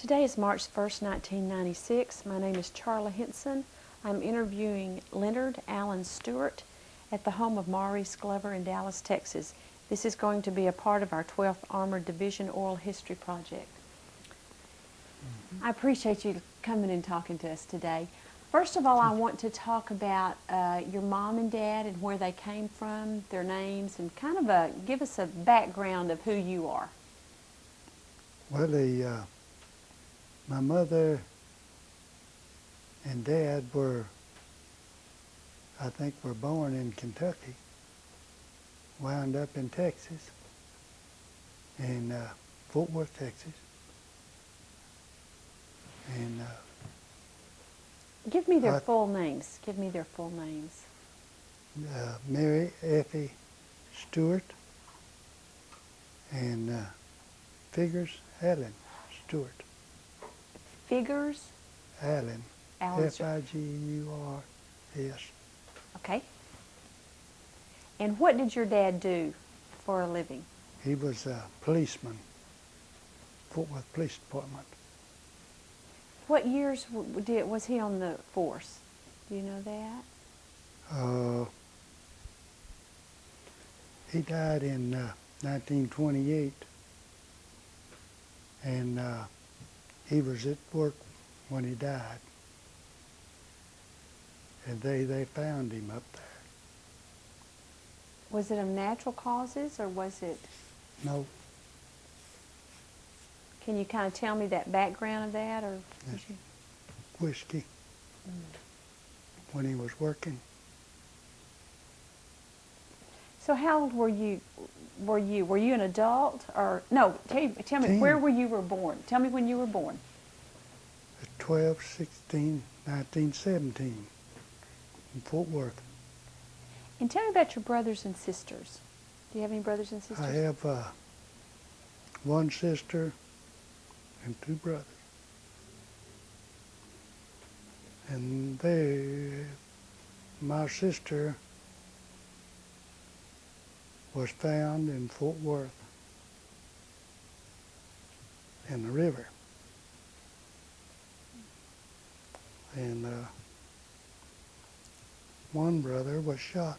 Today is March 1st, 1996. My name is Charla Henson. I'm interviewing Leonard A. Stewart at the home of Maurice Glover in Dallas, Texas. This is going to be a part of our 12th Armored Division Oral History Project. I appreciate you coming and talking to us today. First of all, I want to talk about your mom and dad and where they came from, their names, and kind of give us a background of who you are. Well, my mother and dad were born in Kentucky, wound up in Texas, in Fort Worth, Texas. And Give me their full names. Give me their full names. Mary Effie Stewart and Figures Allen Stewart. Figures? Allen. Allen. Figurs. Okay. And what did your dad do for a living? He was a policeman, Fort Worth Police Department. What years was he on the force? Do you know that? He died in 1928, and he was at work when he died, and they found him up there. Was it of natural causes, or was it? No. Can you kind of tell me that background of that, or? Whiskey. When he was working. So how old were you? Were you an adult, or no? Tell me where you were born. Tell me when you were born. 12/16/1917 in Fort Worth. And tell me about your brothers and sisters. Do you have any brothers and sisters? I have one sister and two brothers. And my sister was found in Fort Worth in the river. And one brother was shot.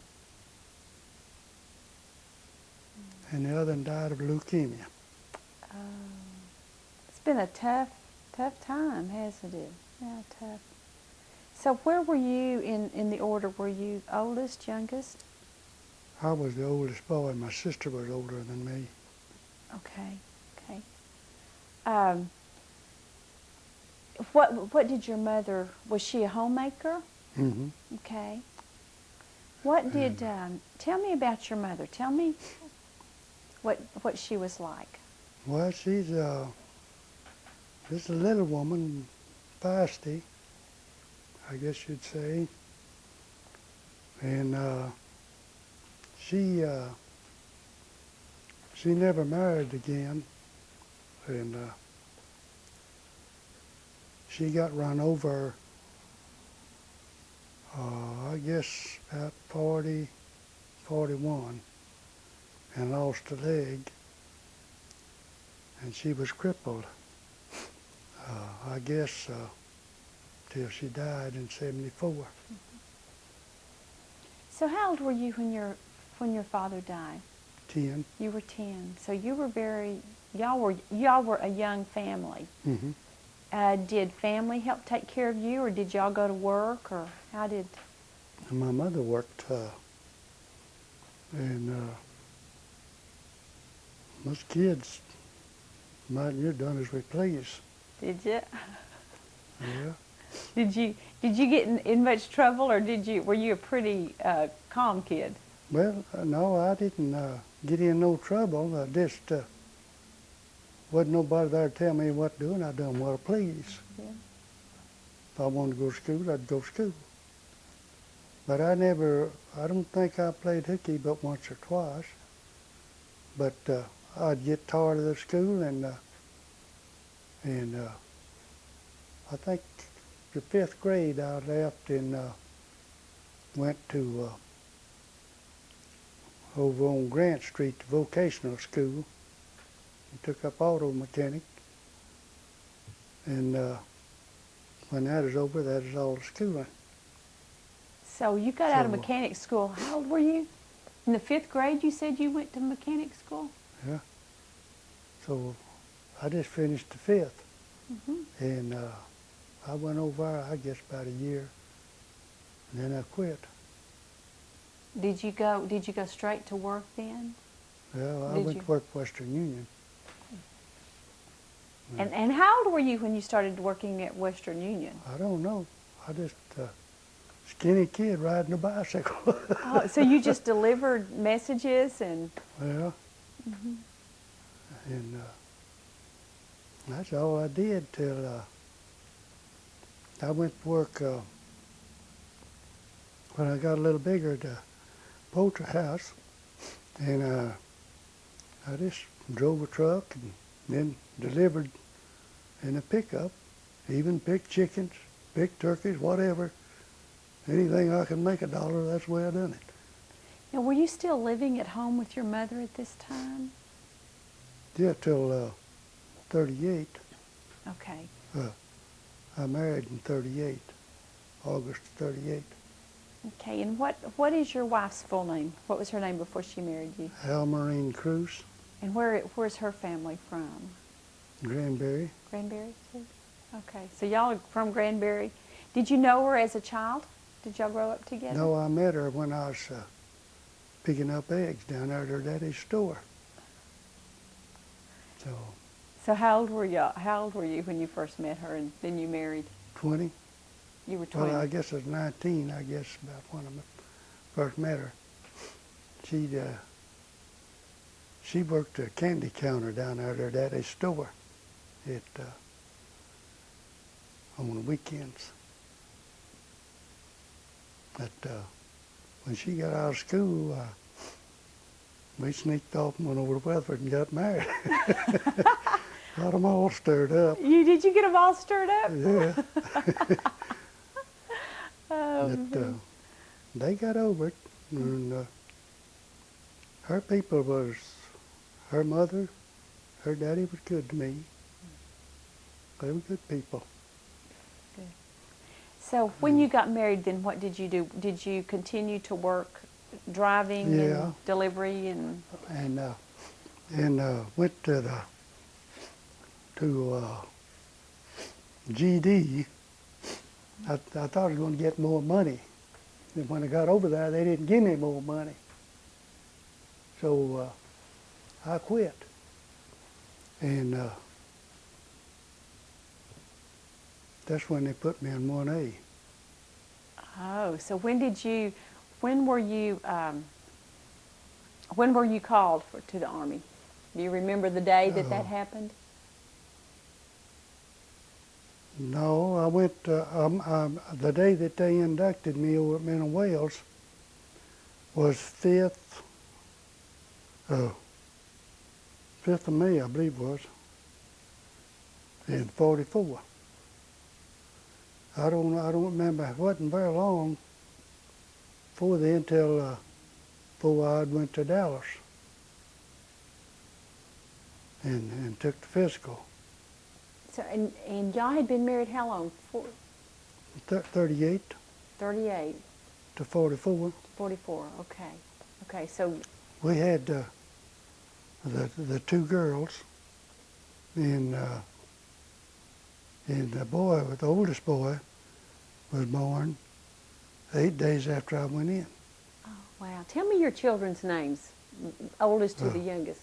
And the other died of leukemia. It's been a tough time, hasn't it? Yeah, tough. So where were you in the order? Were you oldest, youngest? I was the oldest boy. My sister was older than me. Okay. What did your mother? Was she a homemaker? Mm-hmm. Okay. What did? Tell me about your mother. Tell me what she was like. Well, she's just a little woman, feisty, I guess you'd say. And she never married again, and she got run over, I guess about 40, 41, and lost a leg, and she was crippled, I guess, till she died in 74. Mm-hmm. So how old were you when your father died? 10. You were 10. So you were y'all were a young family. Mm-hmm. Did family help take care of you, or did y'all go to work, or how did? And my mother worked, and most kids, you're done as we please. Did you? Yeah. Did you get in much trouble, or were you a pretty calm kid? Well, no, I didn't get in no trouble. I just wasn't nobody there to tell me what to do, and I done what I please. Yeah. If I wanted to go to school, I'd go to school. But I don't think I played hooky but once or twice. But I'd get tired of the school, and I think the 5th grade I left and went to over on Grant Street, the vocational school, and took up auto mechanic. And when that is over, that is all the schooling. So you got out of So, mechanic school. How old were you? In the 5th grade, you said you went to mechanic school? Yeah. So I just finished the 5th. Mm-hmm. And I went over, I guess, about a year, and then I quit. Did you go straight to work then? Well, I Did went you? to work Western Union. And how old were you when you started working at Western Union? I don't know. I just skinny kid riding a bicycle. Oh, so you just delivered messages and... Well, and that's all I did till I went to work when I got a little bigger at the poultry house, and I just drove a truck and then delivered in a pickup, even picked chickens, picked turkeys, whatever. Anything I could make $1, that's the way I done it. Now, were you still living at home with your mother at this time? Yeah, till 38. Okay. I married in 38, August 38. Okay, and what is your wife's full name? What was her name before she married you? Almarine Cruz, And where's her family from? Granbury. Granbury, too? Okay, so y'all are from Granbury. Did you know her as a child? Did y'all grow up together? No, I met her when I was picking up eggs down there at her daddy's store. So how old were you? How old were you when you first met her, and then you married? 20. You were 20. Well, I guess I was 19, I guess, about when I first met her. She worked a candy counter down there at her daddy's store on the weekends. But when she got out of school, we sneaked off and went over to Weatherford and got married. Got them all stirred up. Did you get them all stirred up? Yeah. Oh, But they got over it. And her people was, her mother, her daddy was good to me. They were good people. good. So when you got married, then what did you do? Did you continue to work driving Yeah. and delivery and? And went to GD. I thought I was going to get more money. And when I got over there, they didn't give me more money. So I quit. And that's when they put me in 1A. Oh, so when were you called to the Army? Do you remember the day that happened? No, I went, the day that they inducted me over at Men of Wales was 5th of May, I believe it was, in 44. I don't remember, it wasn't very long before then till before I went to Dallas and took the physical. So and y'all had been married how long? 38 38, to 44. 44. Okay. Okay. So We had the two girls, and the boy, the oldest boy, was born 8 days after I went in. oh, wow. Tell me your children's names, oldest to the youngest.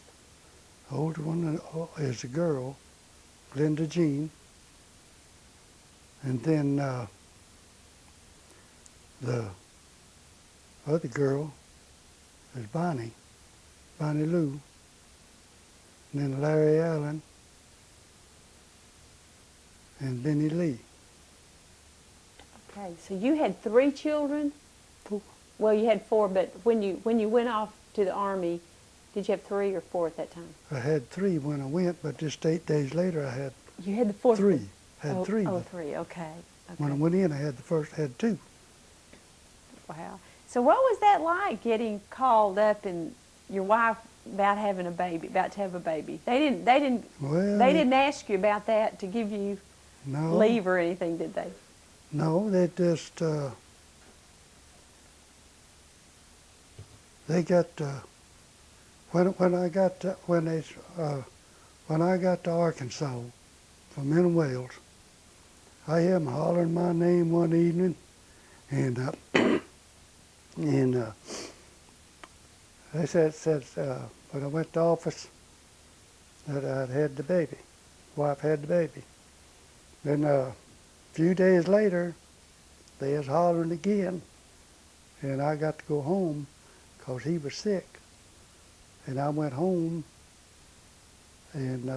The older one is a girl, Linda Jean, and then the other girl is Bonnie Lou, and then Larry Allen, and Benny Lee. Okay. So you had 3 children. 4. Well, you had 4, but when you went off to the Army, did you have 3 or 4 at that time? I had 3 when I went, but just 8 days later I had You had the 4th. 3. Had oh, 3. Oh, 3. Okay. When I went in, I had 2. Wow. So what was that like, getting called up and your wife about to have a baby? They didn't Well, they didn't ask you about that to give you No, leave or anything, did they? no, they just, they got, when I got to, when I got to Arkansas from in Wales, I heard them hollering my name one evening, and and they said when I went to office that I'd had the baby, wife had the baby. Then a few days later, they was hollering again, and I got to go home because he was sick. And I went home, and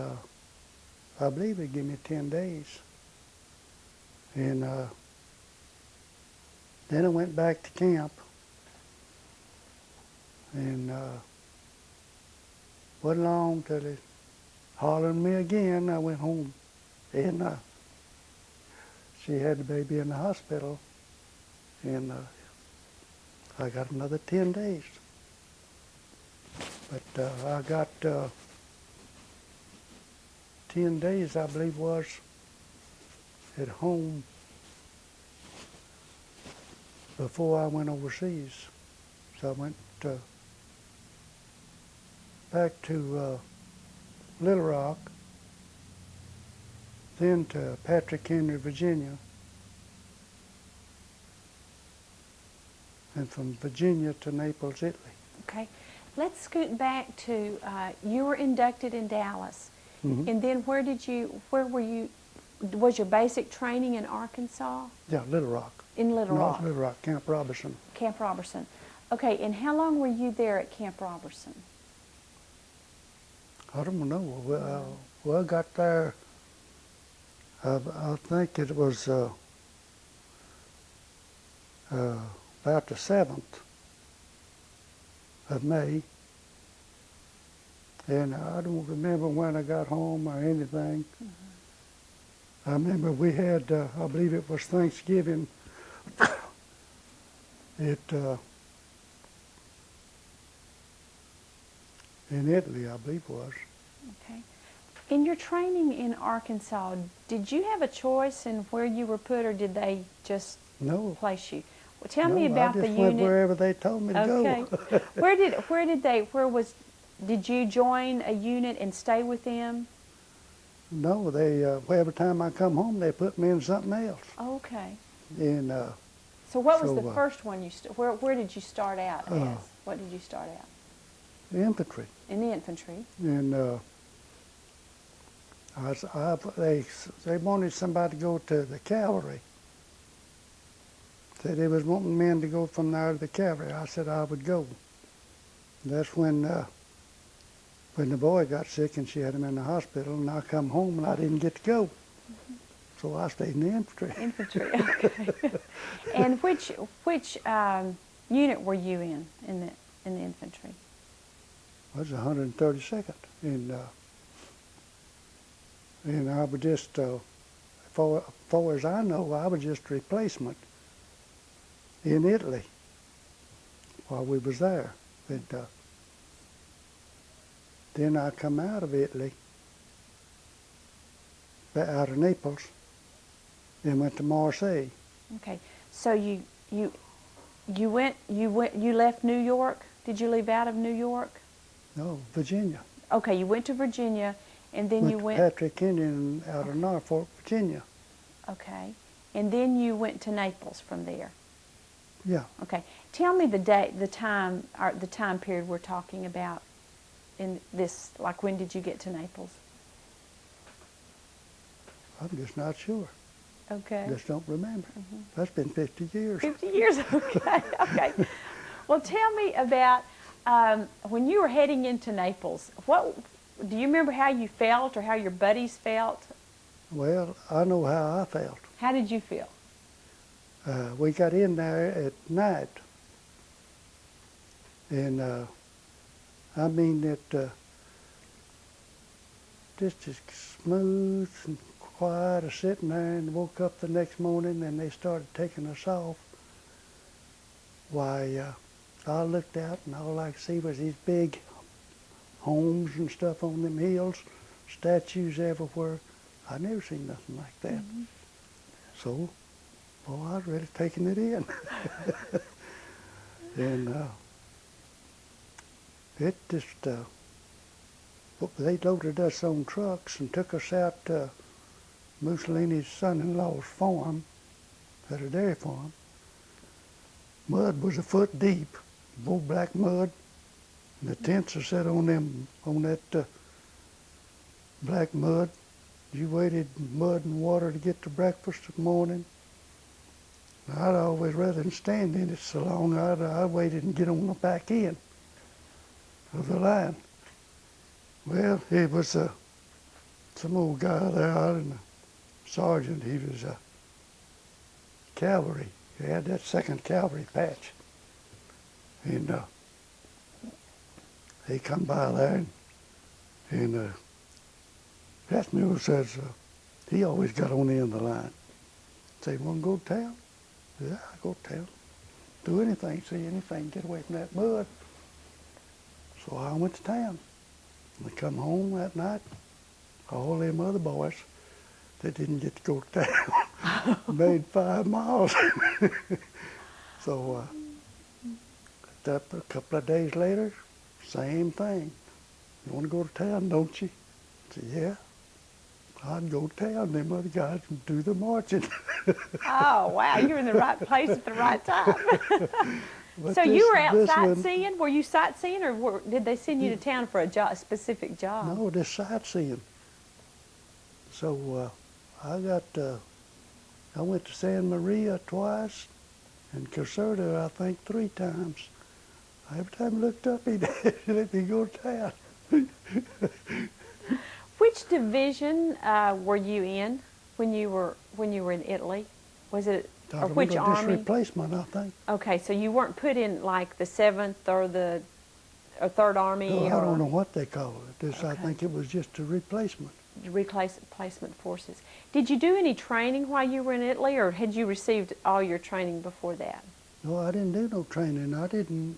I believe they gave me 10 days. And then I went back to camp, and wasn't long till they hollered me again. I went home, and she had the baby in the hospital, and I got another 10 days. But I got 10 days, I believe, was at home before I went overseas. So I went back to Little Rock, then to Patrick Henry, Virginia, and from Virginia to Naples, Italy. Okay. Let's scoot back to, you were inducted in Dallas. Mm-hmm. And then where were you, was your basic training in Arkansas? Yeah, Little Rock. In Little Rock? North Little Rock, Camp Robertson. Camp Robertson. Okay, and how long were you there at Camp Robertson? I don't know. Well, I got there, I think it was about the 7th of May. And I don't remember when I got home or anything. Mm-hmm. I remember we had, I believe it was Thanksgiving, in Italy, I believe it was. Okay. In your training in Arkansas, did you have a choice in where you were put, or did they just place you? Well, tell me about the unit. I just went wherever they told me to go. Okay. Did you join a unit and stay with them? No, they, every time I come home, they put me in something else. Okay. And, so what was the first one where did you start out as? What did you start out? The infantry. In the infantry. And they wanted somebody to go to the cavalry. They was wanting men to go from there to the cavalry. I said I would go. That's when the boy got sick and she had him in the hospital, and I come home and I didn't get to go. Mm-hmm. So I stayed in the infantry. Infantry, okay. And which unit were you in the infantry? I was 132nd, and I was just, far as I know, I was just a replacement in Italy while we was there. And then I come out of Italy, out of Naples, and went to Marseille. Okay, so you left New York. Did you leave out of New York? No, Virginia. Okay, you went to Virginia, and then you went to Patrick Henry out of Norfolk, Virginia. Okay, and then you went to Naples from there. Yeah. Okay, tell me the time period we're talking about in this. Like, when did you get to Naples? I'm just not sure. Okay. Just don't remember. Mm-hmm. That's been 50 years. 50 years. Okay. Okay. Well, tell me about when you were heading into Naples. What do you remember? How you felt, or how your buddies felt? Well, I know how I felt. How did you feel? We got in there at night, and I mean it just as smooth and quiet as sitting there, and woke up the next morning and they started taking us off. Why, I looked out and all I could see was these big homes and stuff on them hills, statues everywhere. I never seen nothing like that. So, well, I was really taking it in. And it just, they loaded us on trucks and took us out to Mussolini's son-in-law's farm, at a dairy farm. Mud was a foot deep, old black mud. And the tents are set on that black mud. You waded in mud and water to get to breakfast in the morning. I'd always rather than stand in it so long, I waited and get on the back end of the line. Well, it was some old guy there, and a sergeant. He was a cavalry. He had that 2nd Cavalry patch. And he come by there, and Pat Mule says, he always got on the end of the line. Say, want to go to town? Yeah, I go to town. Do anything, see anything, get away from that mud. So I went to town. We come home that night, all them other boys that didn't get to go to town made 5 miles. So a couple of days later, same thing. You want to go to town, don't you? I said, yeah. I'd go to town. Them other guys would do the marching. Oh, wow. You were in the right place at the right time. So you were out sightseeing? Were you sightseeing, or did they send you to town for a specific job? No, just sightseeing. So I went to San Maria twice, and Caserta, I think, 3 times. Every time I looked up, he'd let me go to town. Which division were you in when you were in Italy? Was it or which army? Just replacement, I think. Okay, so you weren't put in like the 7th or the 3rd Army? No, or, I don't know what they call it. Okay. I think it was just a replacement. Replacement forces. Did you do any training while you were in Italy, or had you received all your training before that? No, I didn't do no training. I didn't.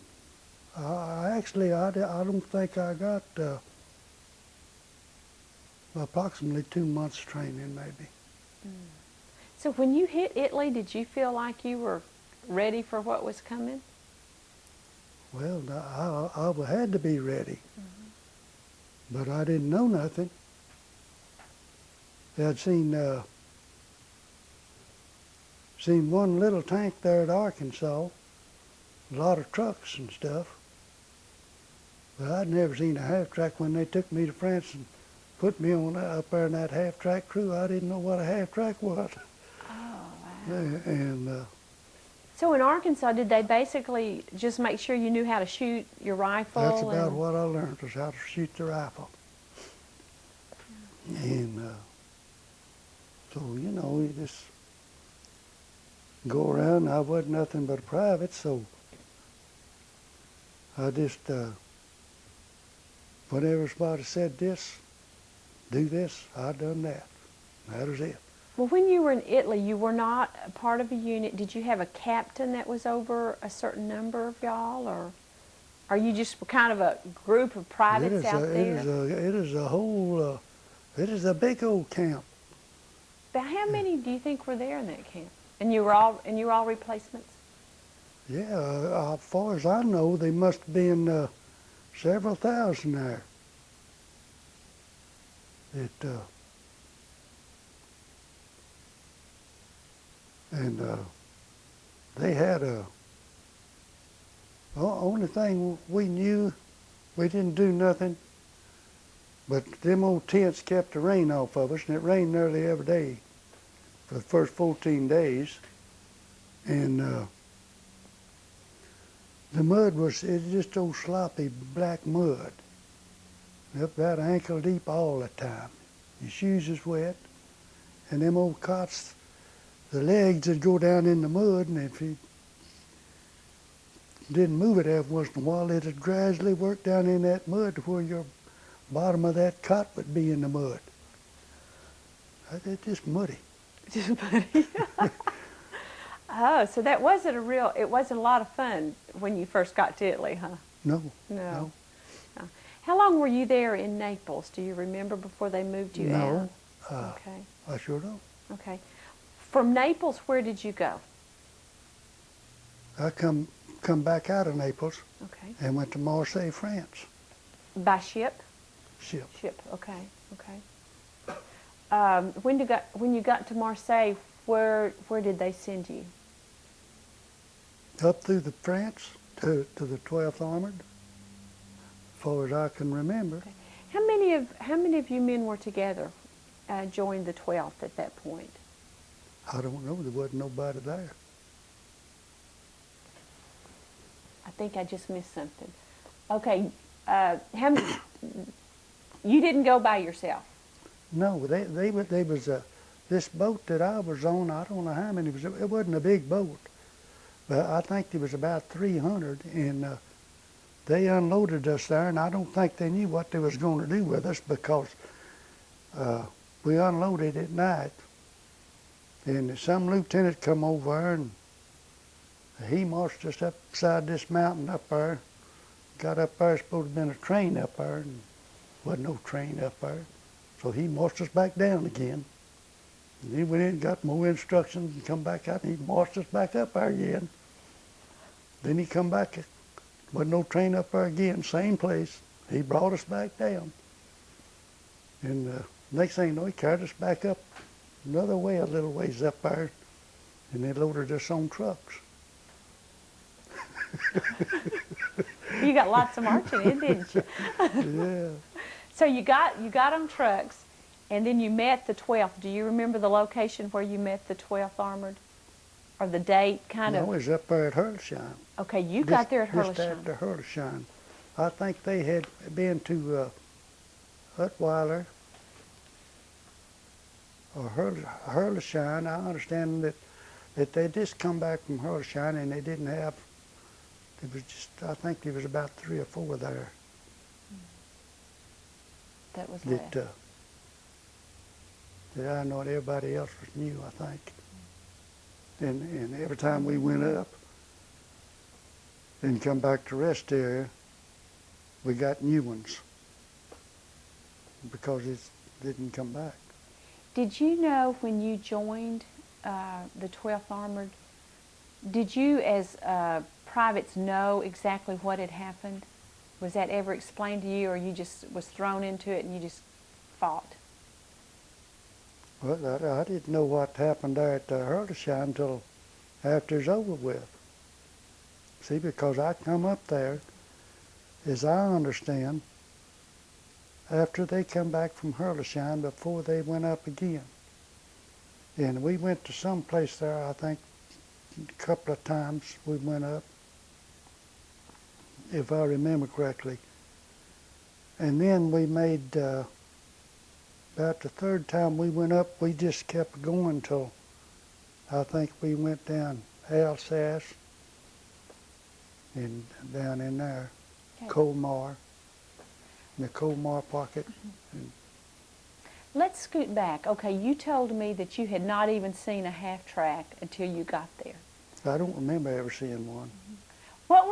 I don't think I got approximately 2 months training, maybe. So when you hit Italy, did you feel like you were ready for what was coming? Well, I had to be ready, but I didn't know nothing. I'd seen one little tank there at Arkansas, a lot of trucks and stuff, but I'd never seen a half-track. When they took me to France and put me on up there in that half-track crew, I didn't know what a half-track was. Oh, wow. And so in Arkansas, did they basically just make sure you knew how to shoot your rifle? that's about what I learned, was how to shoot the rifle. And so, you know, you just go around. I wasn't nothing but a private, so I just, whenever somebody said this, do this, I done that. That was it. Well, when you were in Italy, you were not a part of a unit. Did you have a captain that was over a certain number of y'all, or are you just kind of a group of privates out there? It is a whole, it is a big old camp. But how many do you think were there in that camp? And you were all replacements? Yeah, as far as I know, there must have been several thousand there. They had only thing we knew, we didn't do nothing, but them old tents kept the rain off of us, and it rained nearly every day for the first 14 days. And the mud was just old sloppy black mud, up about ankle deep all the time. Your shoes is wet, and them old cots, the legs would go down in the mud, and if you didn't move it every once in a while, it'd gradually work down in that mud to where your bottom of that cot would be in the mud. It's just muddy. Just muddy. Oh, so that wasn't it wasn't a lot of fun when you first got to Italy, huh? No. How long were you there in Naples? Do you remember before they moved you out? Okay. I sure don't. Okay. From Naples, where did you go? I come back out of Naples Okay. and went to Marseille, France. By ship? Ship. Ship. Okay. Okay. When you got to Marseille, where did they send you? Up through the France to the 12th Armored, as far as I can remember. Okay. How many of you men were together, joined the 12th at that point? I don't know. There wasn't nobody there. I think I just missed something. Okay. You didn't go by yourself? No, they was this boat that I was on. I don't know how many. It wasn't a big boat, but I think there was about 300, and they unloaded us there. And I don't think they knew what they was going to do with us because we unloaded at night, and some lieutenant come over and he marched us up beside this mountain up there. Got up there, supposed to have been a train up there, and wasn't no train up there. So he marched us back down again. And then we went in, got more instructions, and come back out, and he marched us back up there again. Then he come back, wasn't no train up there again, same place. He brought us back down. And next thing you know, he carried us back up another way, a little ways up there, and they loaded us on trucks. You got lots of marching in, didn't you? Yeah. So you got on trucks, and then you met the 12th. Do you remember the location where you met the 12th Armored, or the date? No, it was up there at Hurlshine. Okay, you got there at Just Hurlshine. after Hurlshine. I think they had been to Hutweiler or Hurlshine. I understand that they just come back from Hurlshine and they didn't have. It was just, I think there was about 3 or 4 there. That was that left. that I know everybody else was new, I think. And every time we went up and come back to rest area, we got new ones because it didn't come back. Did you know when you joined the 12th Armored, did you as privates know exactly what had happened? Was that ever explained to you, or you just was thrown into it and you just fought? Well, I didn't know what happened there at Hurlshine until after it's over with. See, because I come up there, as I understand, after they come back from Hurlshine before they went up again. And we went to some place there, I think, a couple of times we went up, if I remember correctly. And then we made, about the 3rd time we went up, we just kept going till I think we went down Alsace and down in there, Okay. Colmar, in the Colmar pocket. Let's scoot back. Okay, you told me that you had not even seen a half-track until you got there. I don't remember ever seeing one. What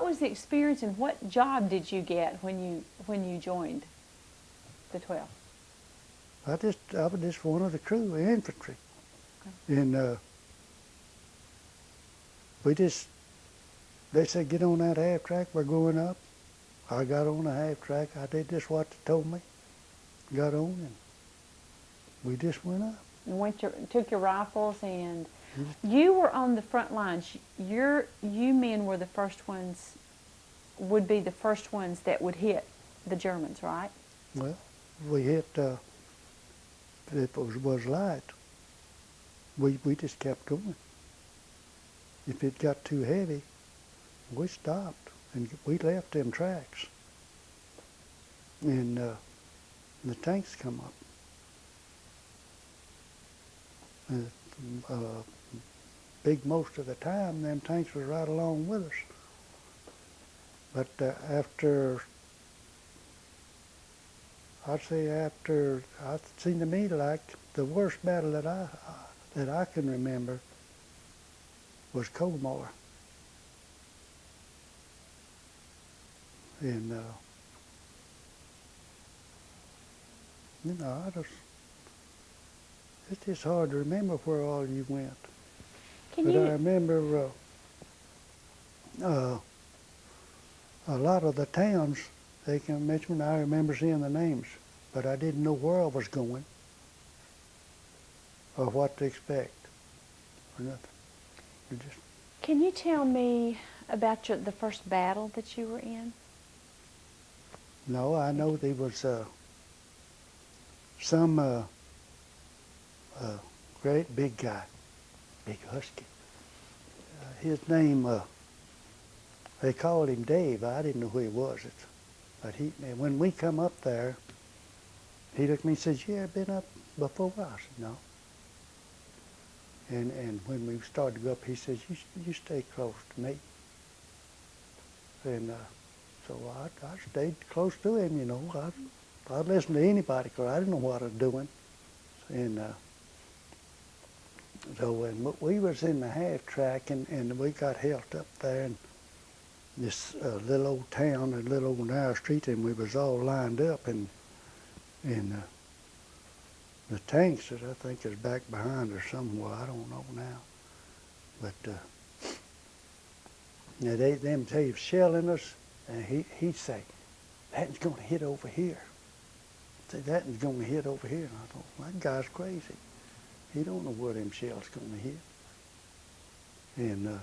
was the experience, and what job did you get when you joined the 12th? I was just one of the crew, infantry. Okay. And they said, get on that half track, we're going up. I got on the half track, I did just what they told me. Got on and we just went up. And took your rifles, and you were on the front lines. You men were the first ones, would be the first ones that would hit the Germans, right? Well, we hit, if it was light, we just kept going. If it got too heavy, we stopped and we left them tracks. And the tanks come up. Big most of the time, them tanks was right along with us. But I'd seemed to me like the worst battle that I can remember was Colmar. And I just It's just hard to remember where all you went. Can But I you, remember a lot of the towns they can mention. I remember seeing the names, but I didn't know where I was going or what to expect or nothing. It just, can you tell me about the first battle that you were in? no, I know there was some great big guy, big husky. His name, they called him Dave. I didn't know who he was. But when we come up there, he looked at me and says, "You ever been up before?" I said, "No." And when we started to go up, he says, "You stay close to me." And so I stayed close to him, you know. I'd listen to anybody because I didn't know what I was doing. And so when we was in the half track and we got helped up there in this little old town, a little old narrow street, and we was all lined up and the tanks that I think is back behind us somewhere, I don't know now. But them was shelling us, and he'd say, "That one's going to hit over here." Say, "That one's going to hit over here." And I thought, well, that guy's crazy. He don't know where them shells going to hit. And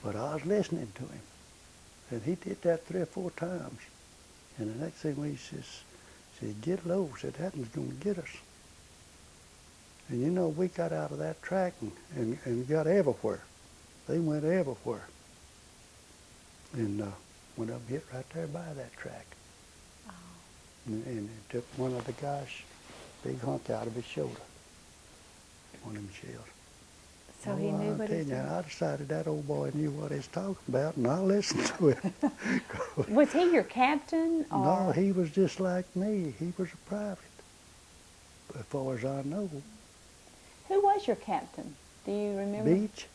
but I was listening to him, and he did that 3 or 4 times. And the next thing he said, "Get low." Said, "That one's going to get us." And you know, we got out of that track and got everywhere. They went everywhere. And went up and hit right there by that track. Oh. And it took one of the guys' big hunk out of his shoulder. One of them shells. So he knew what he was doing. I decided that old boy knew what he was talking about, and I listened to him. Was he your captain? Or? No, he was just like me. He was a private, as far as I know. Who was your captain? Do you remember? Beach.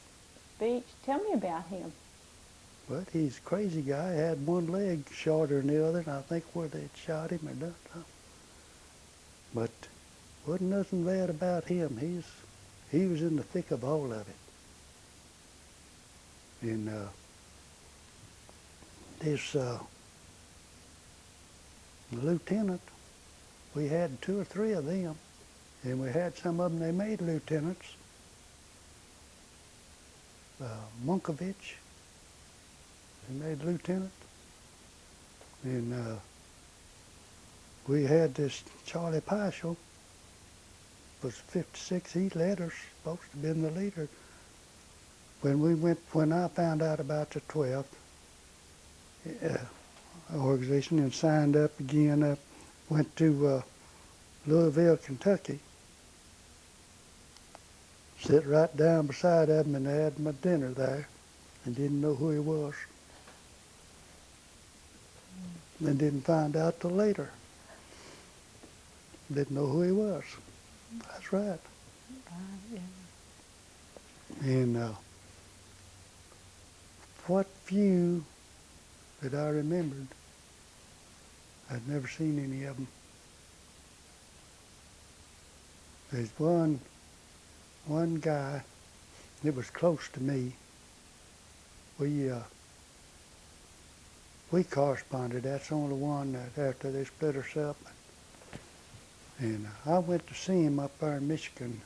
Beach. Tell me about him. But he's a crazy guy. He had one leg shorter than the other, and I think where they'd shot him or done something. But wasn't nothing bad about him. He was in the thick of all of it. And this lieutenant, we had 2 or 3 of them, and we had some of them they made lieutenants. Munkovich, he made lieutenant. And we had this Charlie Paschal, was 56. He led us, supposed to have been the leader. When I found out about the 12th organization and signed up again, went to Louisville, Kentucky. Sit right down beside him and had my dinner there and didn't know who he was. And didn't find out till later. Didn't know who he was. That's right. Yeah. And what few that I remembered, I'd never seen any of them. There's one guy that was close to me. We corresponded. That's the only one that after they split us up. And I went to see him up there in Michigan.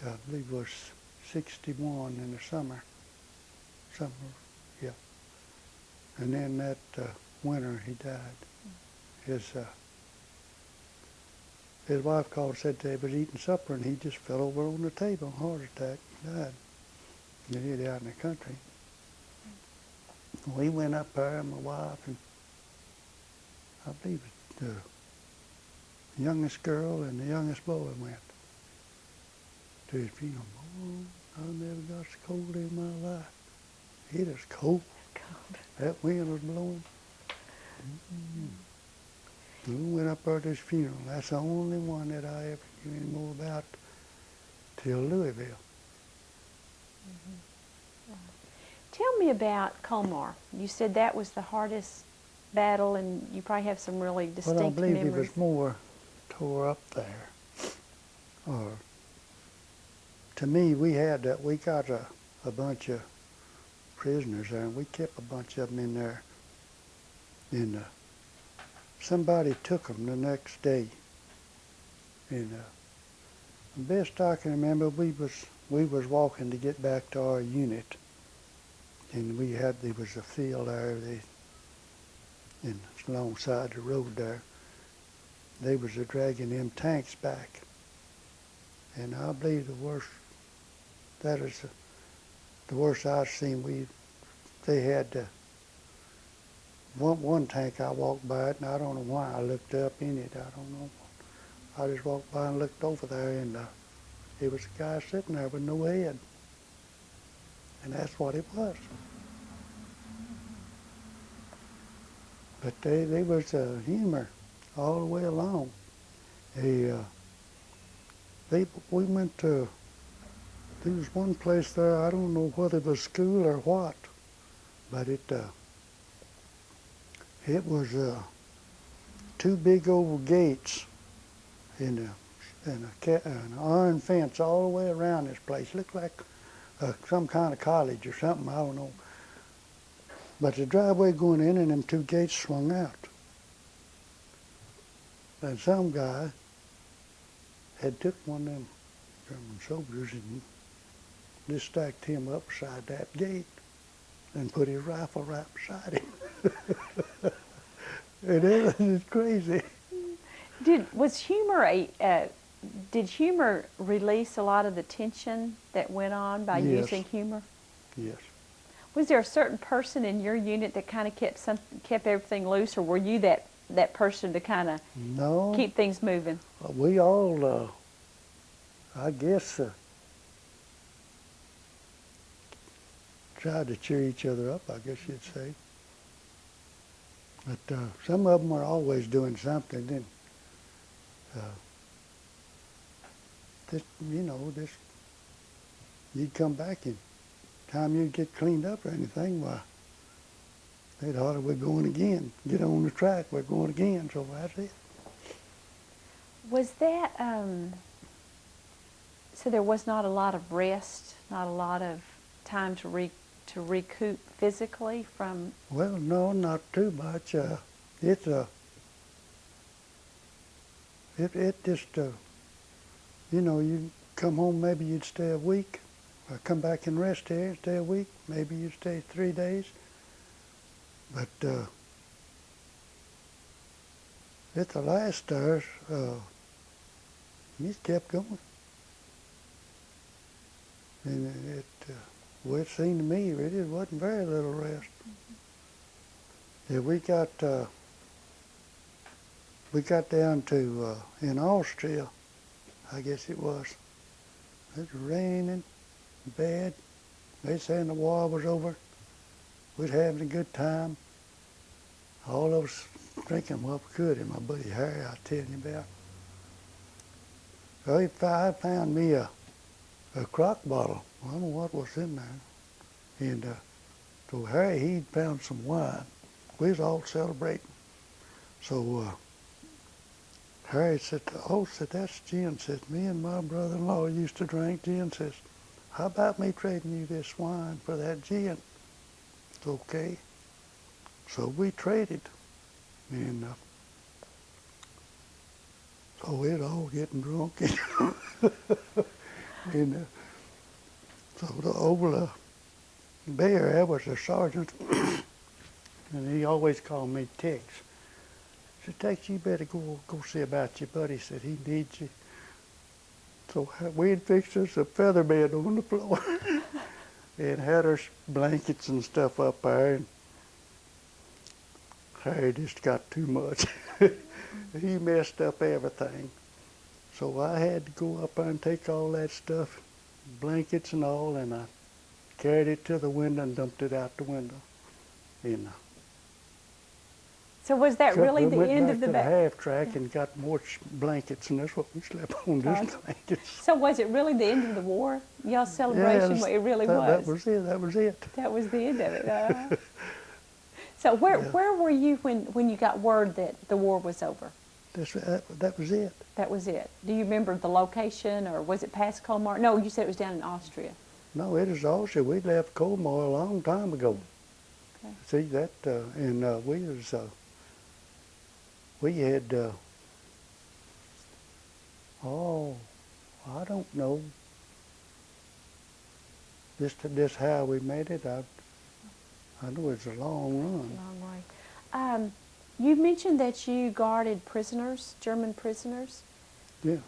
I believe it was 61 in the summer. Yeah. And then that winter he died. His wife called and said they was eating supper and he just fell over on the table, heart attack, died. And he was out in the country. We went up there, my wife, and I believe the youngest girl and the youngest boy went to his funeral. Oh, I never got so cold in my life. It is cold. That wind was blowing. We went up there to his funeral. That's the only one that I ever knew any more about till Louisville. Mm-hmm. Tell me about Colmar. You said that was the hardest battle, and you probably have some really distinct memories. Well, I believe it was more tore up there, or to me, we got a bunch of prisoners there, and we kept a bunch of them in there. And somebody took them the next day. And the best I can remember, we was walking to get back to our unit, and there was a field there, and alongside the road there. They was dragging them tanks back, and I believe that is the worst I've seen. They had one tank I walked by it, and I don't know why I looked up in it. I don't know. I just walked by and looked over there, and it was a guy sitting there with no head, and that's what it was. But they was humor all the way along. We went to, there was one place there, I don't know whether it was school or what, but it was two big old gates and an iron fence all the way around this place. Looked like some kind of college or something, I don't know. But the driveway going in and them two gates swung out. And some guy had took one of them German soldiers and just stacked him up beside that gate and put his rifle right beside him. And it was crazy. Did humor release a lot of the tension that went on by using humor? Yes. Was there a certain person in your unit that kind of kept everything loose, or were you that person to kind of keep things moving? We all, I guess, tried to cheer each other up, I guess you'd say. But some of them were always doing something. Then, you'd come back and time you'd get cleaned up or anything, why, they'd holler, we're going again. Get on the track, we're going again. So that's it. Was that, so there was not a lot of rest, not a lot of time to recoup physically from? Well, no, not too much. It just, you come home, maybe you'd stay a week, or come back and rest here, stay a week, maybe you'd stay 3 days. But at the last there, it kept going. And it seemed to me really wasn't very little rest. Mm-hmm. Yeah, we got down to, in Austria, I guess it was. It was raining bad. They saying the war was over. We'd having a good time. All of us drinking what we could, and my buddy Harry I was telling you about. So I found me a crock bottle. I don't know what was in there. And so Harry, he'd found some wine. We was all celebrating. So Harry said, that's gin. Says, me and my brother-in-law used to drink gin. Says, how about me trading you this wine for that gin? It's okay. So we traded. And so we're all getting drunk. And so the old bear, that was a sergeant, and he always called me Tex. He said, Tex, you better go see about your buddy. He said, he needs you. So we had fixed us a feather bed on the floor and had our blankets and stuff up there. And Harry just got too much. He messed up everything. So I had to go up there and take all that stuff, blankets and all, and I carried it to the window and dumped it out the window. And so was that really the end of the back? We went back to the half track and got more blankets, and that's what we slept on, just blankets. So was it really the end of the war? Y'all's celebration? Yes, it really was. That was it. That was it. That was the end of it. So where were you when you got word that the war was over? that was it. That was it. Do you remember the location, or was it past Colmar? No, you said it was down in Austria. No, it is also, we left Colmar a long time ago. Okay. See that, and we had, oh, I don't know. This how we made it. I know it's a long run. Long way. You mentioned that you guarded prisoners, German prisoners. Yeah.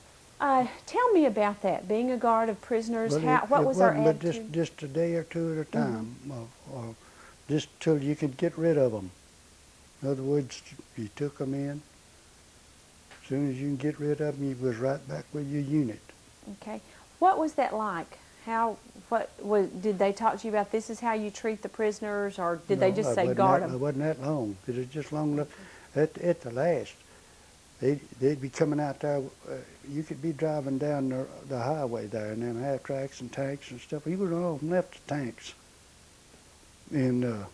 Tell me about that, being a guard of prisoners. But What was our wasn't but attitude? just a day or two at a time, or just till you could get rid of them. In other words, you took them in. As soon as you can get rid of them, you was right back with your unit. Okay. What was that like? Did they talk to you about this is how you treat the prisoners, or did they just say guard It them? wasn't that long. It was just long enough. At the last, they'd be coming out there. You could be driving down the highway there, and them half tracks and tanks and stuff. You would all left the tanks, and you'd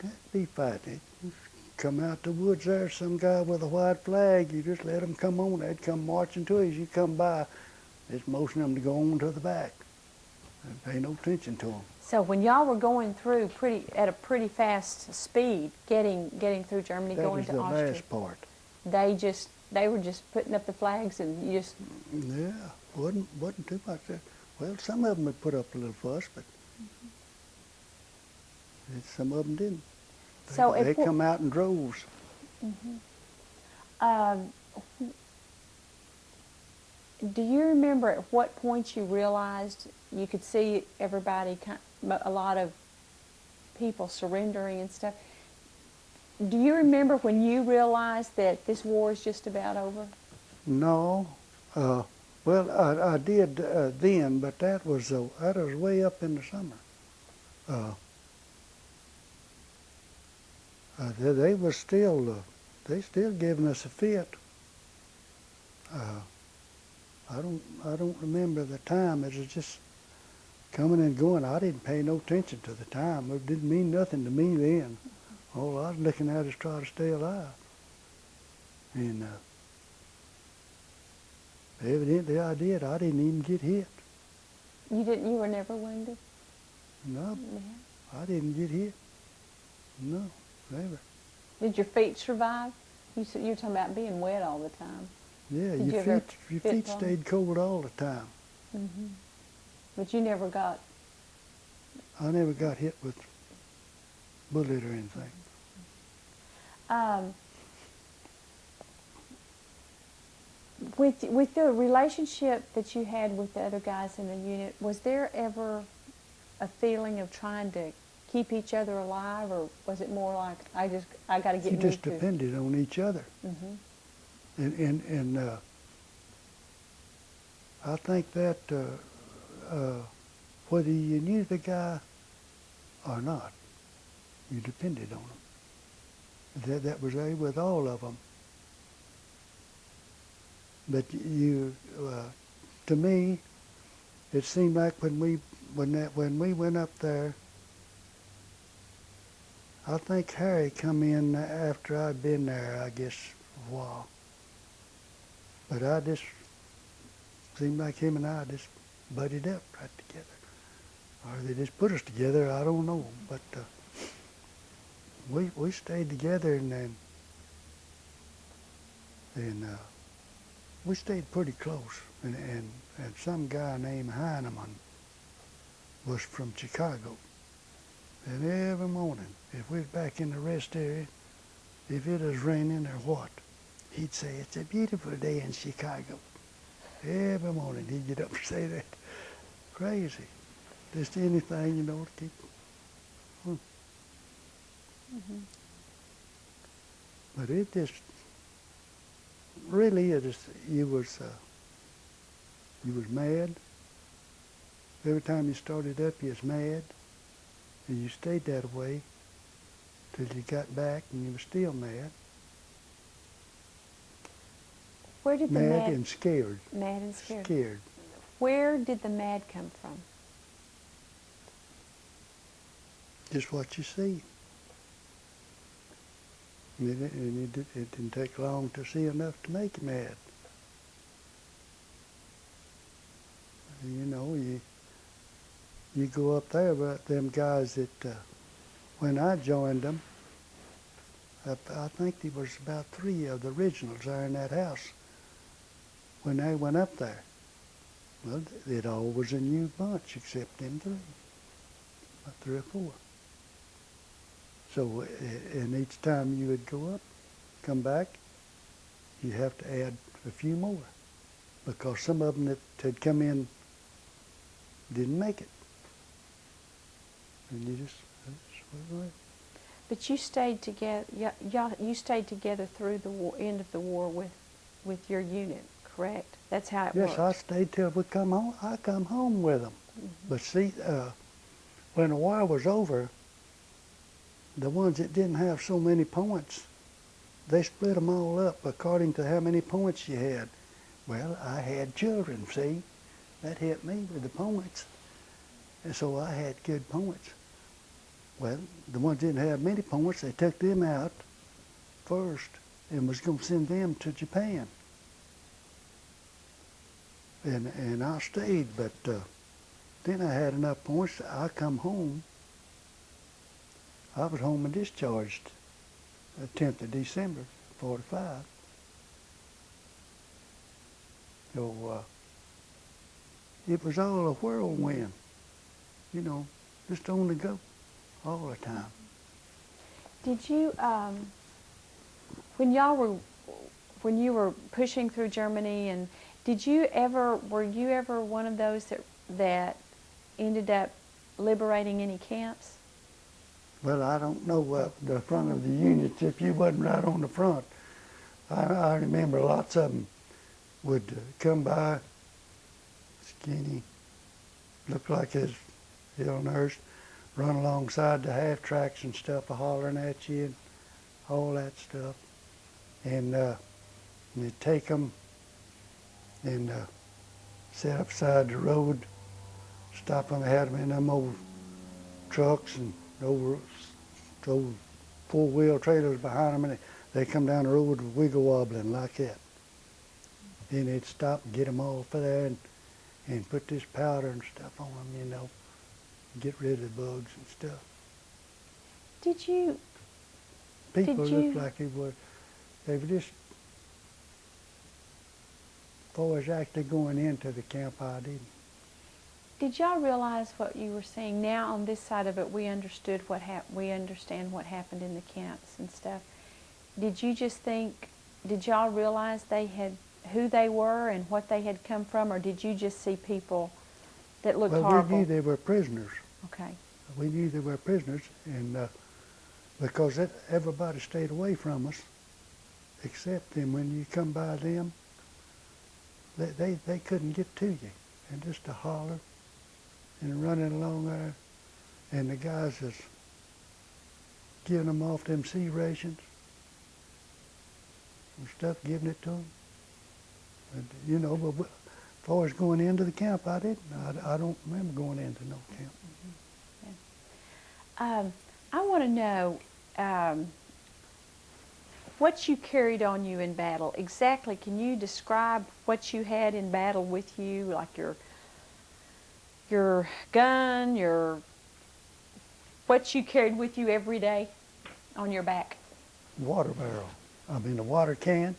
have to be fighting. They'd come out the woods there, some guy with a white flag. You just let them come on. They'd come marching to you. As you come by, just motion them to go on to the back. And pay no attention to them. So when y'all were going through at a pretty fast speed, getting through Germany, going to Austria, That was the last part. they were just putting up the flags, and you just Yeah, wasn't too much. Well, some of them would put up a little fuss, but some of them didn't. So They come out in droves. Do you remember at what point you realized you could see everybody, a lot of people surrendering and stuff? Do you remember when you realized that this war is just about over? No, well, I did then, but that was way up in the summer. They was still giving us a fit. I don't remember the time. It was just coming and going. I didn't pay no attention to the time. It didn't mean nothing to me then. All I was looking at is trying to stay alive. And evidently I did. I didn't even get hit. You didn't. You were never wounded. No, Yeah. I didn't get hit. No, never. Did your feet survive? You were talking about being wet all the time. Yeah, Did your you feet ever stayed cold all the time. Mm-hmm. But you never got. I never got hit with bullet or anything. With the relationship that you had with the other guys in the unit, was there ever a feeling of trying to keep each other alive, or was it more like I got to get You moved just to? depended on each other. Mm-hmm. And I think that whether you knew the guy or not, you depended on him. That was there with all of them. But to me, it seemed like when we went up there, I think Harry come in after I'd been there, I guess, a while. But I just seemed like him and I just buddied up right together. Or they just put us together, I don't know. But we stayed together, and we stayed pretty close. And some guy named Heineman was from Chicago. And every morning, if we was back in the rest area, if it was raining or what, he'd say, "It's a beautiful day in Chicago." Every morning he'd get up and say that. Crazy. Just anything, to keep. Mm-hmm. But it just, really, you was mad. Every time you started up, you was mad. And you stayed that way till you got back, and you were still mad. Where did the Mad and scared. Mad and scared. Scared. Where did the mad come from? Just what you see. It didn't take long to see enough to make him mad. You know, you go up there, but them guys that, when I joined them, I think there was about 3 of the originals there in that house when they went up there. Well, it all was a new bunch except them 3, about 3 or 4. So, and each time you would go up, come back, you have to add a few more because some of them that had come in didn't make it. And you just, that's what it was. But you stayed together. You stayed together through the end of the war with your unit, correct? That's how it worked. Yes, I stayed till we come home. I come home with them. But see, when the war was over, the ones that didn't have so many points, they split them all up according to how many points you had. Well, I had children, see? That hit me with the points. And so I had good points. Well, the ones that didn't have many points, they took them out first and was going to send them to Japan. And I stayed, but then I had enough points. I come home. I was home and discharged the 10th of December, 45. So it was all a whirlwind, you know, just on the go all the time. Did you, when you were pushing through Germany, and were you ever one of those that ended up liberating any camps? Well, I don't know the front of the units if you wasn't right on the front. I remember lots of them would come by, skinny, look like his ill nurse, run alongside the half tracks and stuff, hollering at you and all that stuff. And you'd take them and set up beside the road, stop them, had them in them old trucks and old 4-wheel trailers behind them, and they come down the road wiggle wobbling like that. Then they'd stop and get them off of there and put this powder and stuff on them, you know, get rid of the bugs and stuff. People looked like they were just, as far as actually going into the camp, I didn't. Did y'all realize what you were seeing? Now on this side of it, we understand what happened in the camps and stuff. Did y'all realize who they were and what they had come from, or did you just see people that looked horrible? Well, we knew they were prisoners. Okay. We knew they were prisoners, and because everybody stayed away from us, except them. When you come by them, they couldn't get to you, and just to holler and running along there, and the guys was giving them off them C rations and stuff, giving it to them. And, you know, but as far as going into the camp, I didn't. I don't remember going into no camp. Mm-hmm. I want to know what you carried on you in battle. Exactly, can you describe what you had in battle with you, like your gun, what you carried with you every day on your back? Water barrel. I mean, a water can.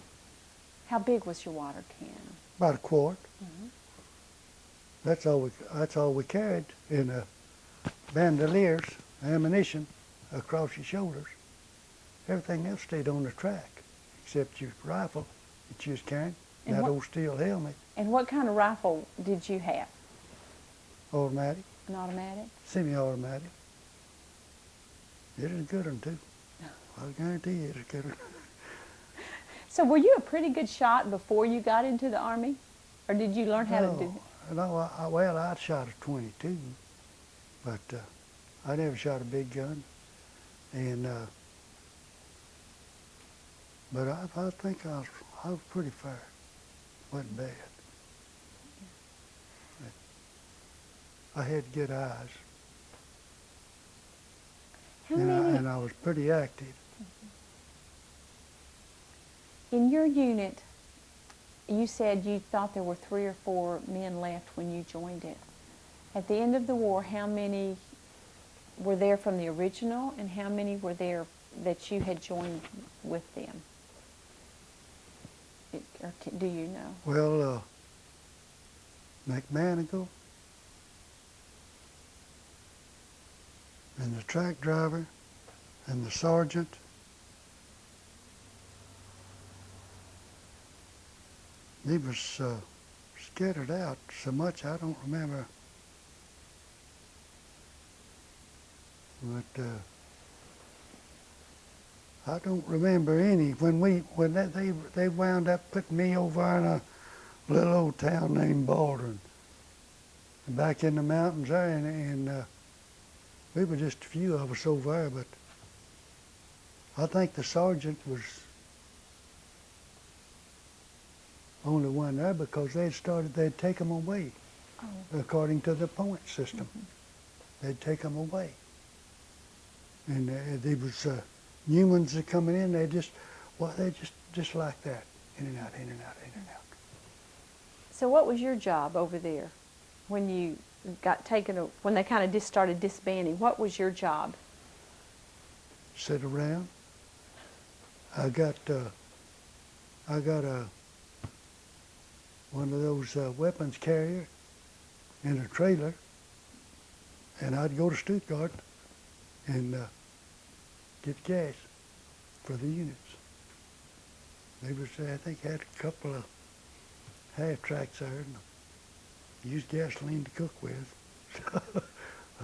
How big was your water can? About a quart. Mm-hmm. That's all we carried in bandoliers, ammunition across your shoulders. Everything else stayed on the track, except your rifle that you was carrying, and that old steel helmet. And what kind of rifle did you have? Automatic. An automatic? Semi-automatic. It is a good one, too. I guarantee you it's a good one. So were you a pretty good shot before you got into the Army? Or did you learn how to do it? No, well, I'd shot a .22, but I never shot a big gun. And but I think I was pretty fair. Wasn't bad. I had good eyes. How many? And I was pretty active. In your unit, you said you thought there were 3 or 4 men left when you joined it. At the end of the war, how many were there from the original, and how many were there that you had joined with them? Do you know? Well, McManigal and the track driver and the sergeant. They was scattered out so much I don't remember. But I don't remember any. They wound up putting me over in a little old town named Baldwin, back in the mountains there, and we were just a few of us over there. But I think the sergeant was only one there because they'd take them away, according to the point system. Mm-hmm. They'd take them away. And there was new ones that coming in, they just like that, in and out, in and out, in and out. So what was your job over there when you got taken, when they kind of just started disbanding? What was your job? Sit around. I got one of those weapons carrier in a trailer, and I'd go to Stuttgart and get gas for the units. They was, I think, had a couple of half tracks there and used gasoline to cook with. So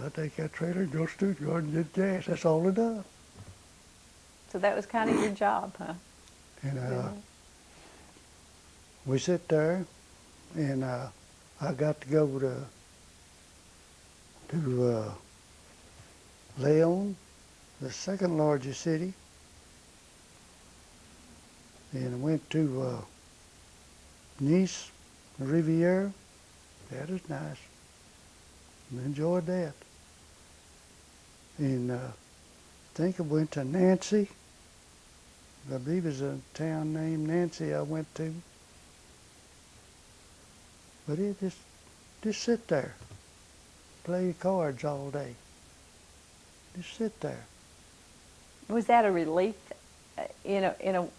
I'd take that trailer and go to Stuttgart and get gas. That's all it done. So that was kind of your job, huh? And we sit there, and I got to go to Leon, the second largest city, and I went to Nice, the Riviera. That is nice. I enjoyed that. And I think I went to Nancy. I believe it's a town named Nancy I went to. But it just sit there, play cards all day. Just sit there. Was that a relief? Well,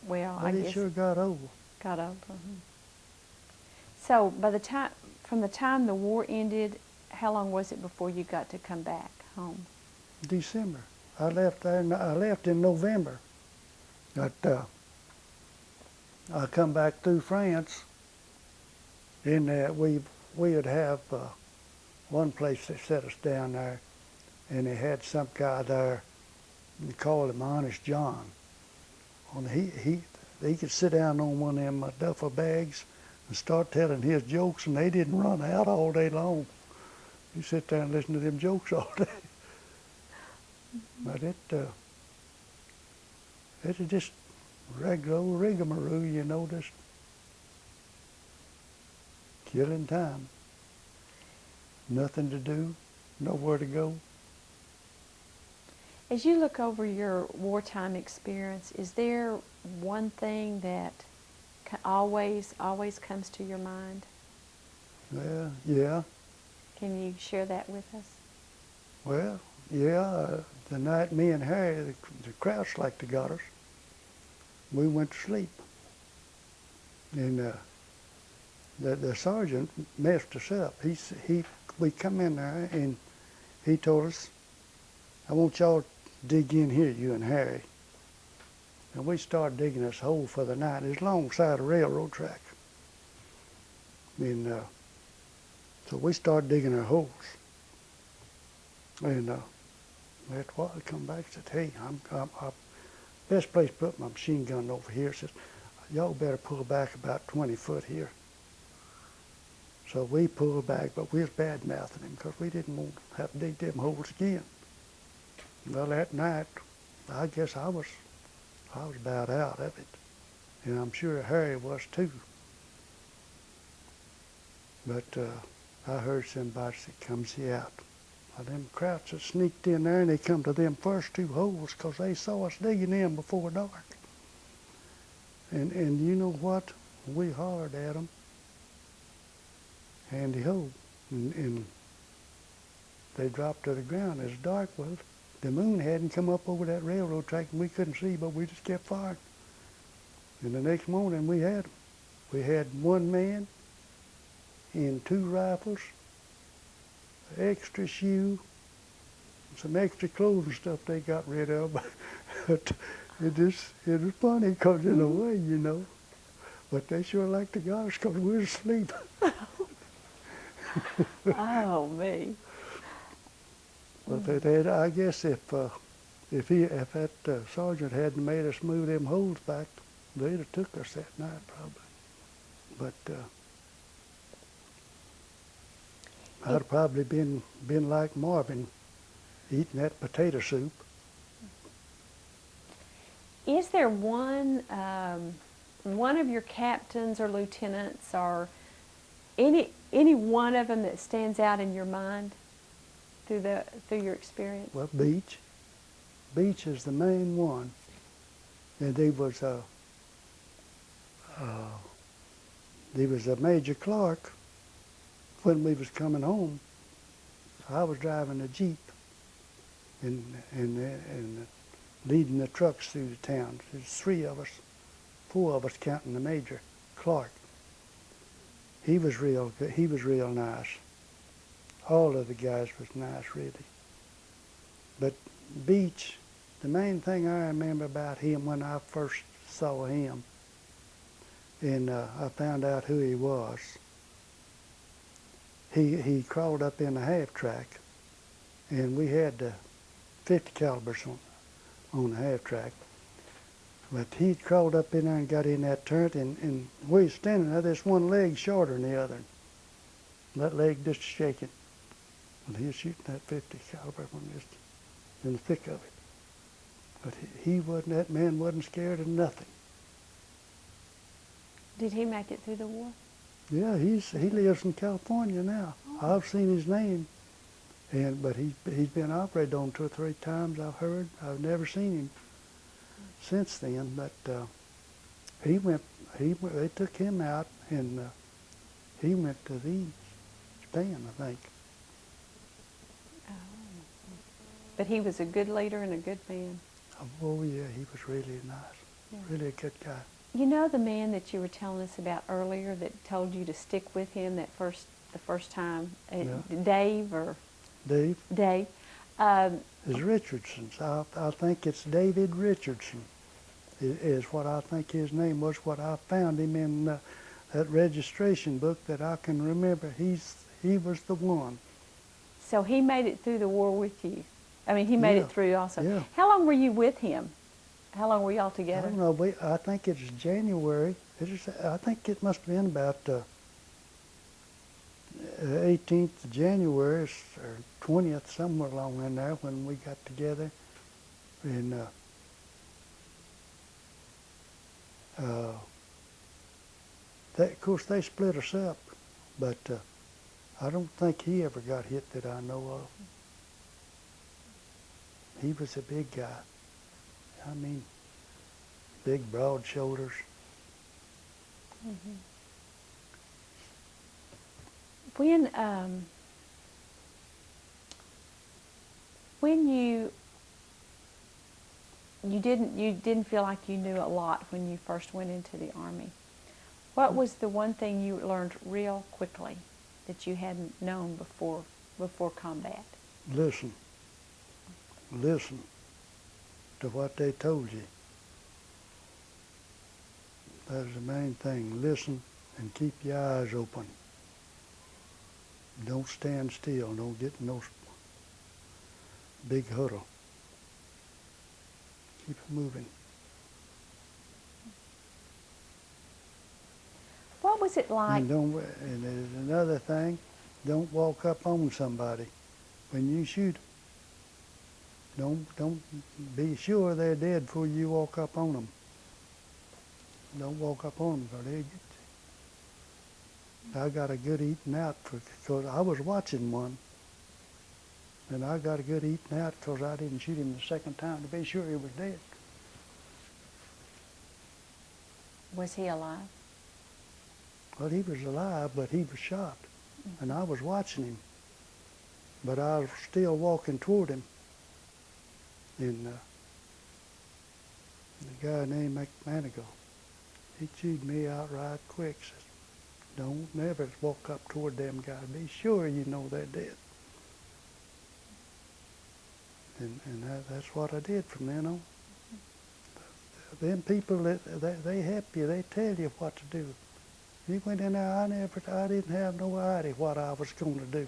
But I it guess. sure got old. Got old. So from the time the war ended, how long was it before you got to come back home? December. I left in November. But I come back through France. In that we would have one place that set us down there, and they had some guy there. They called him Honest John. He could sit down on one of them duffel bags and start telling his jokes, and they didn't run out all day long. You sit there and listen to them jokes all day. But it was just regular old rigmarole, just killing time. Nothing to do, nowhere to go. As you look over your wartime experience, is there one thing that always comes to your mind? Well, yeah. Can you share that with us? Well, yeah. The night me and Harry, the Krauts like to got us, we went to sleep. And the sergeant messed us up. We come in there and he told us, I want y'all to dig in here, you and Harry. And we started digging this hole for the night. It's alongside a railroad track. And so we started digging our holes. And after a while, I come back and said, hey, I'm best place to put my machine gun over here. Says, y'all better pull back about 20 foot here. So we pulled back, but we was bad-mouthing him because we didn't want to have to dig them holes again. Well, that night, I guess I was about out of it. And I'm sure Harry was too. But I heard somebody say, come see out. Well, them Krauts had sneaked in there and they come to them first two holes because they saw us digging in before dark. And you know what? We hollered at them, handy ho, and they dropped to the ground. It was dark. Well, the moon hadn't come up over that railroad track, and we couldn't see, but we just kept firing. And the next morning we had them. We had one man and 2 rifles, extra shoe, some extra clothes and stuff they got rid of. But it was funny because in a way, you know. But they sure liked the guys because we were asleep. Oh, me. But I guess if that sergeant hadn't made us move them holes back, they'd have took us that night probably. But I'd have probably been like Marvin, eating that potato soup. Is there one of your captains or lieutenants or any one of them that stands out in your mind through your experience? Well, Beach is the main one, and there was a Major Clark when we was coming home. I was driving a Jeep and leading the trucks through the town. There's 3 of us, 4 of us counting the Major Clark. He was real good. He was real nice. All of the guys was nice, really. But Beach, the main thing I remember about him when I first saw him, and I found out who he was, he crawled up in the half track, and we had the 50 calibers on the half track. But he crawled up in there and got in that turret, and we was standing there, this one leg shorter than the other. That leg just shaking. Well, he was shooting that 50 caliber one just in the thick of it. But that man wasn't scared of nothing. Did he make it through the war? Yeah, he lives in California now. Oh. I've seen his name, but he's been operated on 2 or 3 times. I've heard. I've never seen him since then. But they took him out, and he went to Japan, I think. Oh. But he was a good leader and a good man. Oh yeah, he was really nice. Yeah. Really a good guy. You know the man that you were telling us about earlier that told you to stick with him the first time, Yeah. Dave or Dave? Dave. It's Richardson's. I think it's David Richardson is what I think his name was. What I found him in that registration book that I can remember. He was the one. So he made it through the war with you. I mean, he made Yeah. it through also. Yeah. How long were you with him? How long were y'all together? I don't know. I think it's January. I think it must have been about 18th of January or 20th, somewhere along in there when we got together. And of course, they split us up, but I don't think he ever got hit that I know of. He was a big guy. I mean, big, broad shoulders. Mm-hmm. When you didn't feel like you knew a lot when you first went into the Army, what was the one thing you learned real quickly that you hadn't known before combat? Listen to what they told you. That's the main thing. Listen and keep your eyes open. Don't stand still. Don't get in no big huddle. Keep it moving. What was it like? And there's another thing. Don't walk up on somebody when you shoot. Don't be sure they're dead before you walk up on them. Don't walk up on them because they'll get you. I got a good eating out because I was watching one, and I got a good eating out because I didn't shoot him the second time to be sure he was dead. Was he alive? Well, he was alive, but he was shot, and I was watching him. But I was still walking toward him, and the guy named McManigal, he chewed me out right quick. Says, "Don't never walk up toward them guys. Be sure you know they're dead." And that's what I did from then on. Them people, they help you. They tell you what to do. You went in there, I didn't have no idea what I was going to do.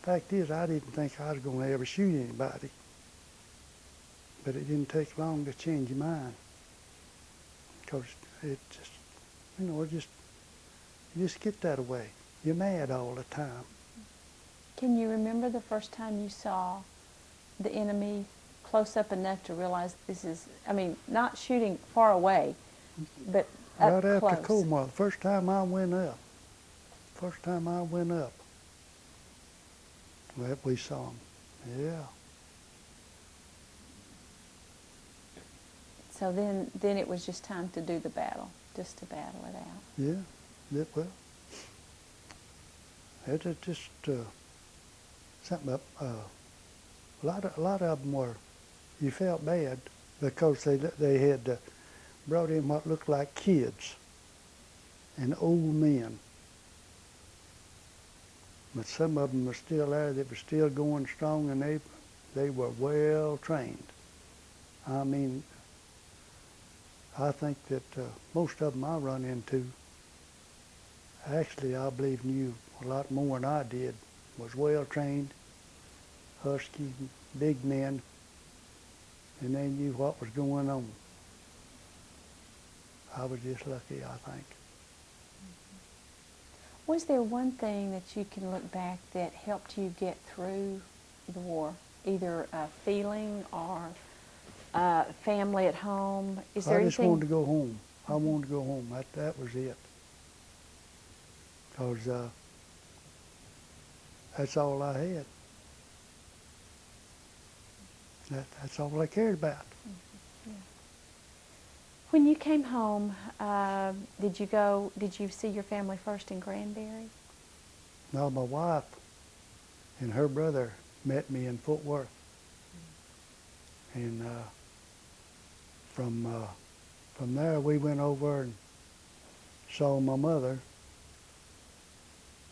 Fact is, I didn't think I was going to ever shoot anybody. But it didn't take long to change your mind. Because it just, you just get that way. You're mad all the time. Can you remember the first time you saw the enemy close up enough to realize this is, not shooting far away, but up Right close? after Colmar, the first time I went up, well, we saw him. Yeah. So then it was just time to do the battle, just to battle it out. Yeah. Well, it was just something up. A lot of them were. You felt bad because they had brought in what looked like kids and old men. But some of them were still there that were still going strong, and they were well trained. I mean, I think that most of them I run into, actually I believe knew a lot more than I did, was well trained, husky, big men, and they knew what was going on. I was just lucky, I think. Was there one thing that you can look back that helped you get through the war? Either a feeling or family at home? Is there I just anything? wanted to go home. I wanted to go home. That was it. Because that's all I had. That's all I cared about. Yeah. When you came home, did you see your family first in Granbury? Now my wife and her brother met me in Fort Worth. And from there we went over and saw my mother.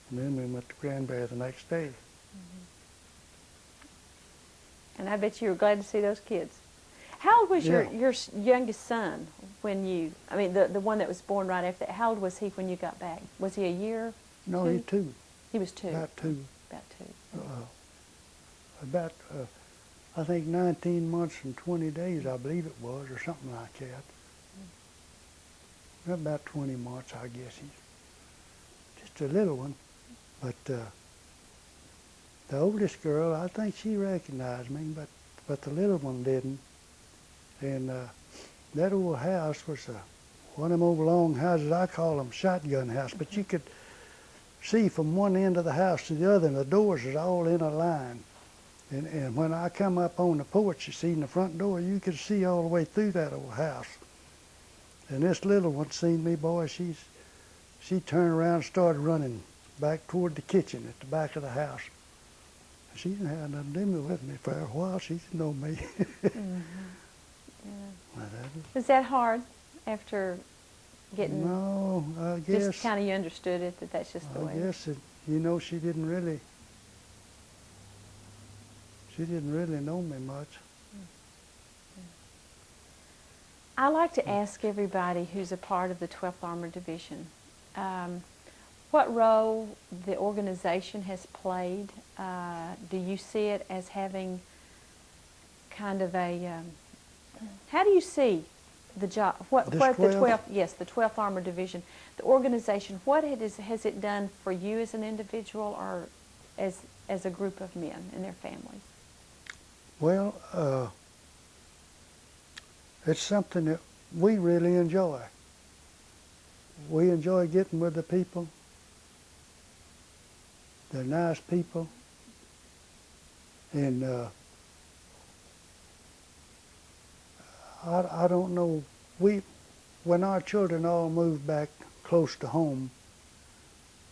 And then we went to Granbury the next day. And I bet you were glad to see those kids. How old was your Yeah. youngest son when you, the one that was born right after that, how old was he when you got back? Was he a year? No, two? he two. He was two. About two. About two. About, I think 19 months and 20 days, I believe it was, or something like that. About 20 months, I guess. He's just a little one. But the oldest girl, I think she recognized me, but the little one didn't. And that old house was one of them old long houses, I call them shotgun house, but you could see from one end of the house to the other, and the doors was all in a line. And when I come up on the porch, you see in the front door, you could see all the way through that old house. And this little one seen me, boy, she turned around and started running back toward the kitchen at the back of the house. She didn't have nothing to do with me for a while. She didn't know me. Yeah. Was that hard after getting? No, I guess. Just kind of you understood it, that's just the way. I guess she didn't really know me much. I like to ask everybody who's a part of the 12th Armored Division what role the organization has played. Do you see it as having kind of a, how do you see the job, what the 12th Armored Division, the organization, what has it done for you as an individual or as a group of men and their families? Well, it's something that we really enjoy. We enjoy getting with the people. They're nice people. And I don't know, we when our children all moved back close to home,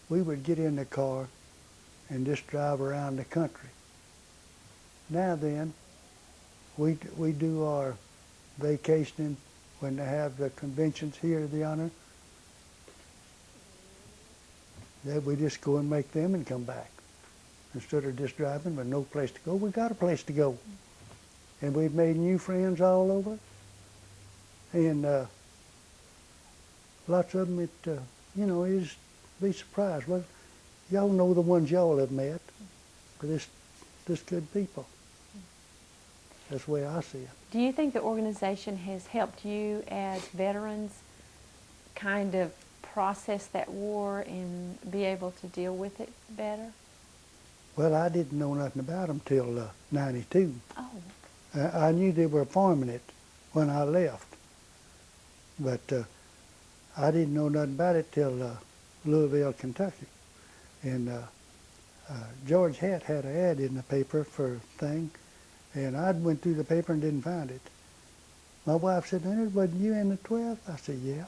we would get in the car and just drive around the country. Now then, we do our vacationing when they have the conventions here at the Honor. Then we just go and make them and come back. Instead of just driving with no place to go, we got a place to go. And we've made new friends all over. And lots of them, you know, you just be surprised. Well, y'all know the ones y'all have met, but this good people. That's the way I see it. Do you think the organization has helped you as veterans kind of process that war and be able to deal with it better? Well, I didn't know nothing about them till '92. Oh. I knew they were farming it when I left, but I didn't know nothing about it till Louisville, Kentucky. And George Hatt had an ad in the paper for a thing, and I went through the paper and didn't find it. My wife said, "Leonard, wasn't you in the 12th?" I said, "Yeah."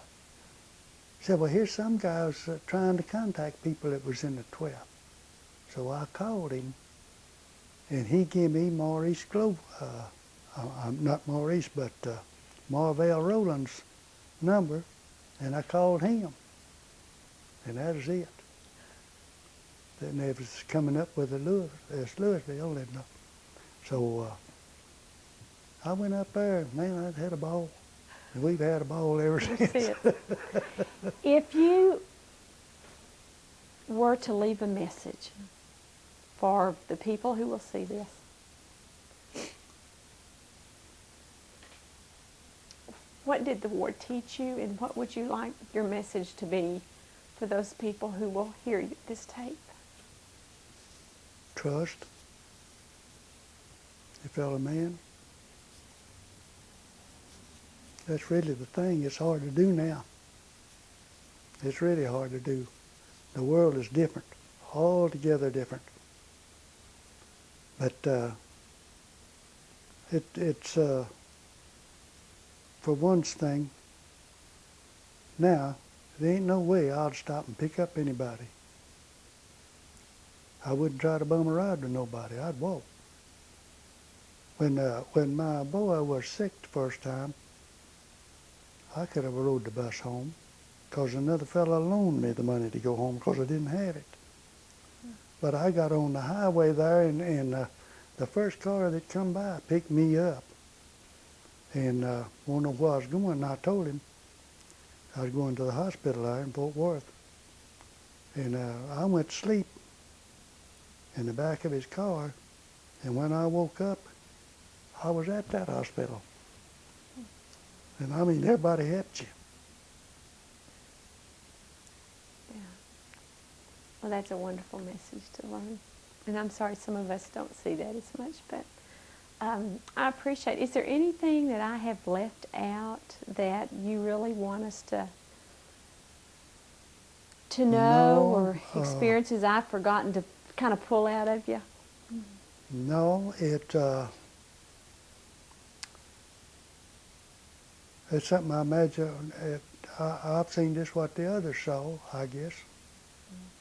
She said, "Well, here's some guy who's trying to contact people that was in the 12th." So I called him, and he gave me Maurice not Maurice, but Marvell Rowland's number, and I called him, and that was it. Then they was coming up with Louisville, and so I went up there, and man, I had a ball, and we've had a ball ever since. If you were to leave a message for the people who will see this, what did the war teach you, and what would you like your message to be for those people who will hear this tape? Trust your fellow man. That's really the thing. It's hard to do now. It's really hard to do. The world is different, altogether different. But it's for one thing, now, there ain't no way I'd stop and pick up anybody. I wouldn't try to bum a ride with nobody. I'd walk. When my boy was sick the first time, I could have rode the bus home because another fellow loaned me the money to go home because I didn't have it. But I got on the highway there, and the first car that come by picked me up. And won't know where I was going, and I told him I was going to the hospital there in Fort Worth. And I went to sleep in the back of his car, and when I woke up, I was at that hospital. And I mean, everybody helped you. Yeah. Well, that's a wonderful message to learn. And I'm sorry some of us don't see that as much, but I appreciate it. Is there anything that I have left out that you really want us to know, or experiences I've forgotten to kind of pull out of you? No, it's something I imagine. I've seen just what the others saw, I guess.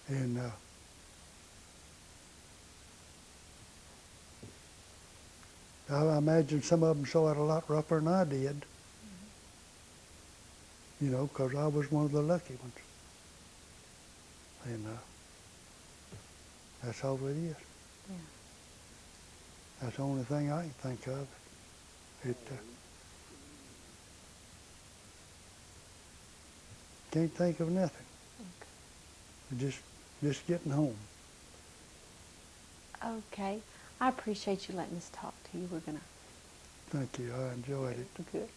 And I imagine some of them saw it a lot rougher than I did. You know, because I was one of the lucky ones. And that's all it is. Yeah. That's the only thing I can think of. Can't think of nothing. Okay. Just getting home. Okay. I appreciate you letting us talk to you. We're going to... Thank you. I enjoyed it. Good. Thank you.